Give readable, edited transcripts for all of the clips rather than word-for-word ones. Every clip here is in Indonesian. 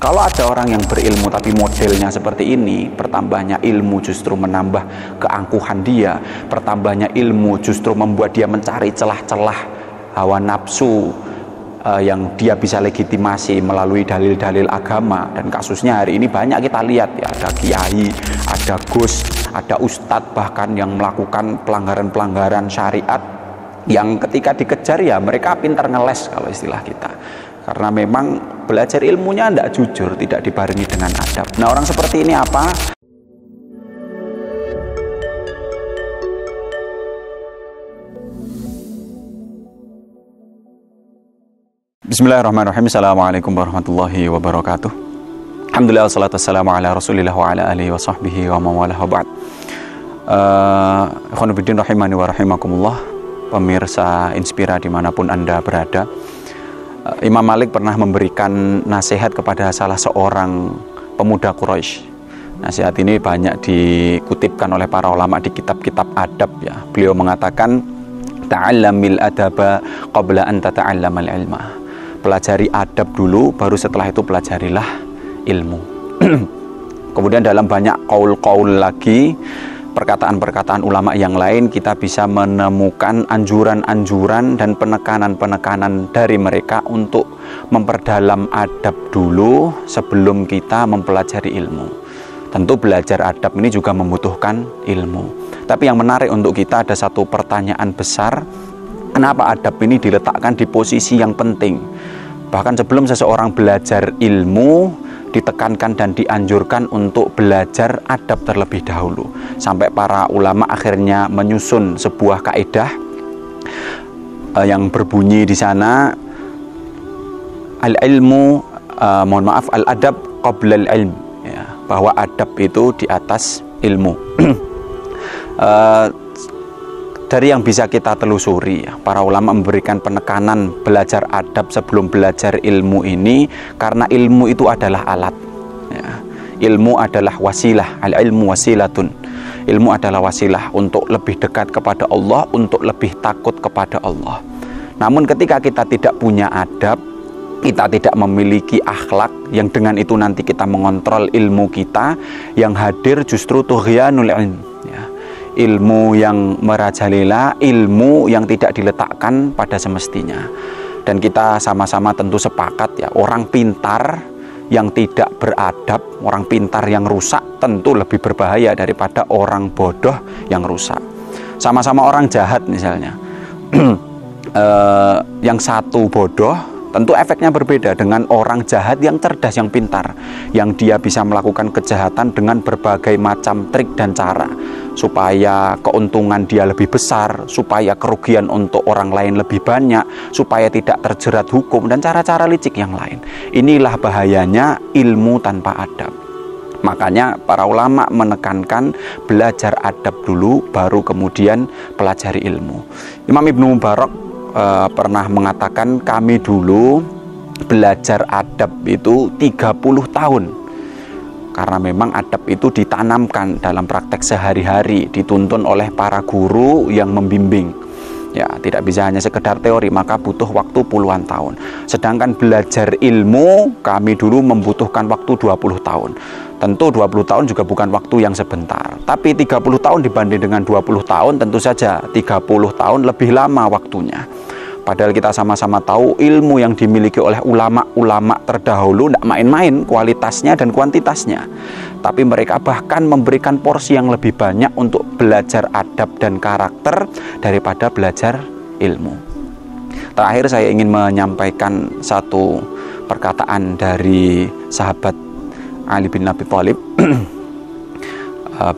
Kalau ada orang yang berilmu tapi modelnya seperti ini, bertambahnya ilmu justru menambah keangkuhan dia, bertambahnya ilmu justru membuat dia mencari celah-celah hawa nafsu yang dia bisa legitimasi melalui dalil-dalil agama. Dan kasusnya hari ini banyak kita lihat ya, ada kiai, ada gus, ada ustadz bahkan yang melakukan pelanggaran-pelanggaran syariat yang ketika dikejar ya mereka pintar ngeles kalau istilah kita, karena memang belajar ilmunya tidak jujur, tidak dibarengi dengan adab. Nah, orang seperti ini apa? Bismillahirrahmanirrahim. Assalamualaikum warahmatullahi wabarakatuh. Alhamdulillah, wassalatu wassalamu ala rasulillah wa ala alihi wa sahbihi wa mawalah wa ba'd. Ikhwanuddin rahimani wa rahimakumullah, pemirsa Inspira dimanapun Anda berada. Imam Malik pernah memberikan nasihat kepada salah seorang pemuda Quraisy. Nasihat ini banyak dikutipkan oleh para ulama di kitab-kitab adab ya. Beliau mengatakan, ta'allamil adaba qabla an tata'allamal ilma. Pelajari adab dulu, baru setelah itu pelajarilah ilmu. Kemudian dalam banyak qaul-qaul lagi, perkataan-perkataan ulama yang lain, kita bisa menemukan anjuran-anjuran dan penekanan-penekanan dari mereka untuk memperdalam adab dulu sebelum kita mempelajari ilmu. Tentu belajar adab ini juga membutuhkan ilmu. Tapi yang menarik untuk kita ada satu pertanyaan besar, kenapa adab ini diletakkan di posisi yang penting? Bahkan sebelum seseorang belajar ilmu, ditekankan dan dianjurkan untuk belajar adab terlebih dahulu, sampai para ulama akhirnya menyusun sebuah kaidah yang berbunyi di sana, al-ilmu, al-adab qabla al-ilm, ya, bahwa adab itu di atas ilmu. Dari yang bisa kita telusuri ya, para ulama memberikan penekanan belajar adab sebelum belajar ilmu ini karena ilmu itu adalah alat ya. Ilmu adalah wasilah, al-ilmu wasilatun. Ilmu adalah wasilah untuk lebih dekat kepada Allah, untuk lebih takut kepada Allah. Namun ketika kita tidak punya adab, kita tidak memiliki akhlak yang dengan itu nanti kita mengontrol ilmu kita, yang hadir justru tughyanul ilm ya. Ilmu yang merajalela, ilmu yang tidak diletakkan pada semestinya. Dan kita sama-sama tentu sepakat ya, orang pintar yang tidak beradab, orang pintar yang rusak tentu lebih berbahaya daripada orang bodoh yang rusak. Sama-sama orang jahat misalnya, yang satu bodoh, tentu efeknya berbeda dengan orang jahat yang cerdas, yang pintar, yang dia bisa melakukan kejahatan dengan berbagai macam trik dan cara supaya keuntungan dia lebih besar, supaya kerugian untuk orang lain lebih banyak, supaya tidak terjerat hukum dan cara-cara licik yang lain. Inilah bahayanya ilmu tanpa adab. Makanya para ulama menekankan belajar adab dulu, baru kemudian pelajari ilmu. Imam Ibnu Mubarak pernah mengatakan, kami dulu belajar adab itu 30 tahun. Karena memang adab itu ditanamkan dalam praktek sehari-hari, dituntun oleh para guru yang membimbing. Ya, tidak bisa hanya sekedar teori, maka butuh waktu puluhan tahun. Sedangkan belajar ilmu, kami dulu membutuhkan waktu 20 tahun. Tentu 20 tahun juga bukan waktu yang sebentar. Tapi 30 tahun dibanding dengan 20 tahun, tentu saja 30 tahun lebih lama waktunya. Padahal kita sama-sama tahu ilmu yang dimiliki oleh ulama-ulama terdahulu tidak main-main kualitasnya dan kuantitasnya. Tapi mereka bahkan memberikan porsi yang lebih banyak untuk belajar adab dan karakter daripada belajar ilmu. Terakhir saya ingin menyampaikan satu perkataan dari sahabat Ali bin Abi Thalib.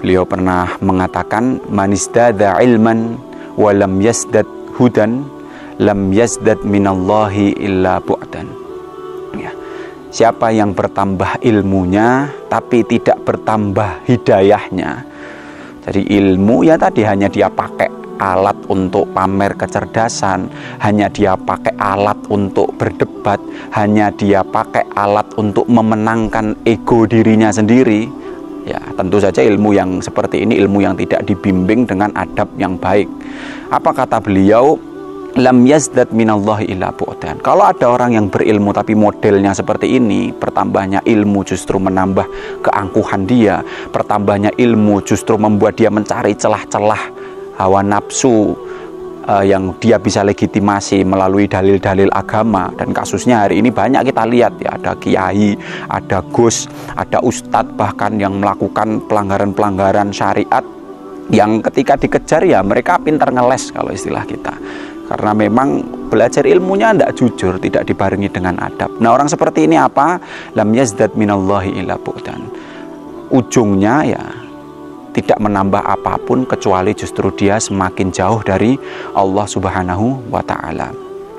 Beliau pernah mengatakan, man isdada ilman wa lam yasdad hudan lam yazdad minallahi illa bu'dan ya. Siapa yang bertambah ilmunya tapi tidak bertambah hidayahnya, jadi ilmu ya tadi hanya dia pakai alat untuk pamer kecerdasan, hanya dia pakai alat untuk berdebat, hanya dia pakai alat untuk memenangkan ego dirinya sendiri, ya tentu saja ilmu yang seperti ini ilmu yang tidak dibimbing dengan adab yang baik. Apa kata beliau? lam yazdad minallahi illa bu'dan. Kalau ada orang yang berilmu tapi modelnya seperti ini, pertambahnya ilmu justru menambah keangkuhan dia, pertambahnya ilmu justru membuat dia mencari celah-celah hawa nafsu yang dia bisa legitimasi melalui dalil-dalil agama. Dan kasusnya hari ini banyak kita lihat ya, ada kiai, ada gus, ada ustadz bahkan yang melakukan pelanggaran-pelanggaran syariat yang ketika dikejar ya mereka pintar ngeles kalau istilah kita, karena memang belajar ilmunya tidak jujur, tidak dibarengi dengan adab. Nah, orang seperti ini apa? Lam yazdad minallahi illa bu'dan. Ujungnya ya tidak menambah apapun kecuali justru dia semakin jauh dari Allah Subhanahu wa Ta'ala.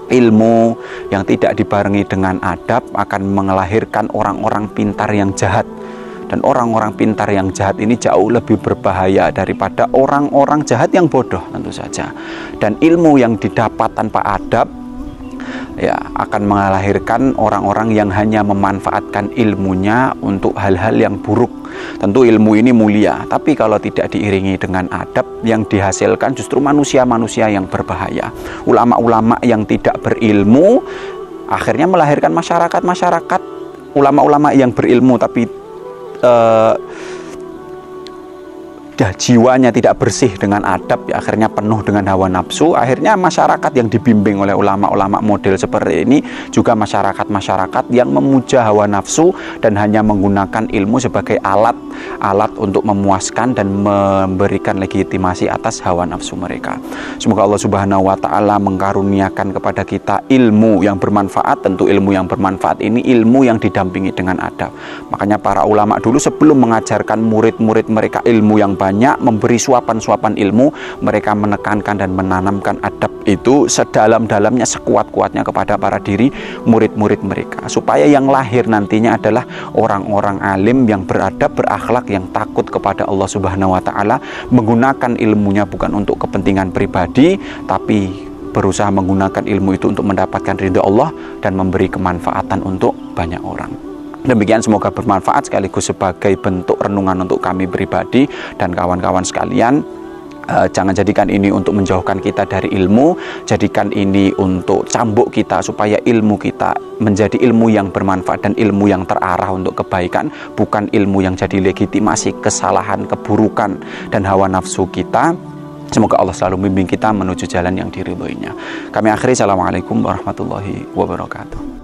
Ilmu yang tidak dibarengi dengan adab akan melahirkan orang-orang pintar yang jahat, dan orang-orang pintar yang jahat ini jauh lebih berbahaya daripada orang-orang jahat yang bodoh tentu saja. Dan ilmu yang didapat tanpa adab ya akan melahirkan orang-orang yang hanya memanfaatkan ilmunya untuk hal-hal yang buruk. Tentu ilmu ini mulia, tapi kalau tidak diiringi dengan adab, yang dihasilkan justru manusia-manusia yang berbahaya. Ulama-ulama yang tidak berilmu akhirnya melahirkan masyarakat-masyarakat. Ulama-ulama yang berilmu tapi jiwanya tidak bersih dengan adab ya, akhirnya penuh dengan hawa nafsu. Akhirnya masyarakat yang dibimbing oleh ulama-ulama model seperti ini juga masyarakat-masyarakat yang memuja hawa nafsu dan hanya menggunakan ilmu sebagai alat untuk memuaskan dan memberikan legitimasi atas hawa nafsu mereka. Semoga Allah Subhanahu wa Ta'ala mengkaruniakan kepada kita ilmu yang bermanfaat. Tentu ilmu yang bermanfaat ini ilmu yang didampingi dengan adab. Makanya para ulama dulu sebelum mengajarkan murid-murid mereka ilmu yang banyak, memberi suapan-suapan ilmu, mereka menekankan dan menanamkan adab itu sedalam-dalamnya, sekuat-kuatnya kepada para diri murid-murid mereka, supaya yang lahir nantinya adalah orang-orang alim yang beradab, berakhlak, yang takut kepada Allah Subhanahu wa Ta'ala, menggunakan ilmunya bukan untuk kepentingan pribadi, tapi berusaha menggunakan ilmu itu untuk mendapatkan ridha Allah dan memberi kemanfaatan untuk banyak orang. Demikian, semoga bermanfaat sekaligus sebagai bentuk renungan untuk kami pribadi dan kawan-kawan sekalian. Jangan jadikan ini untuk menjauhkan kita dari ilmu, jadikan ini untuk cambuk kita supaya ilmu kita menjadi ilmu yang bermanfaat dan ilmu yang terarah untuk kebaikan, bukan ilmu yang jadi legitimasi kesalahan, keburukan dan hawa nafsu kita. Semoga Allah selalu membimbing kita menuju jalan yang diridhoinya. Kami akhiri, assalamualaikum warahmatullahi wabarakatuh.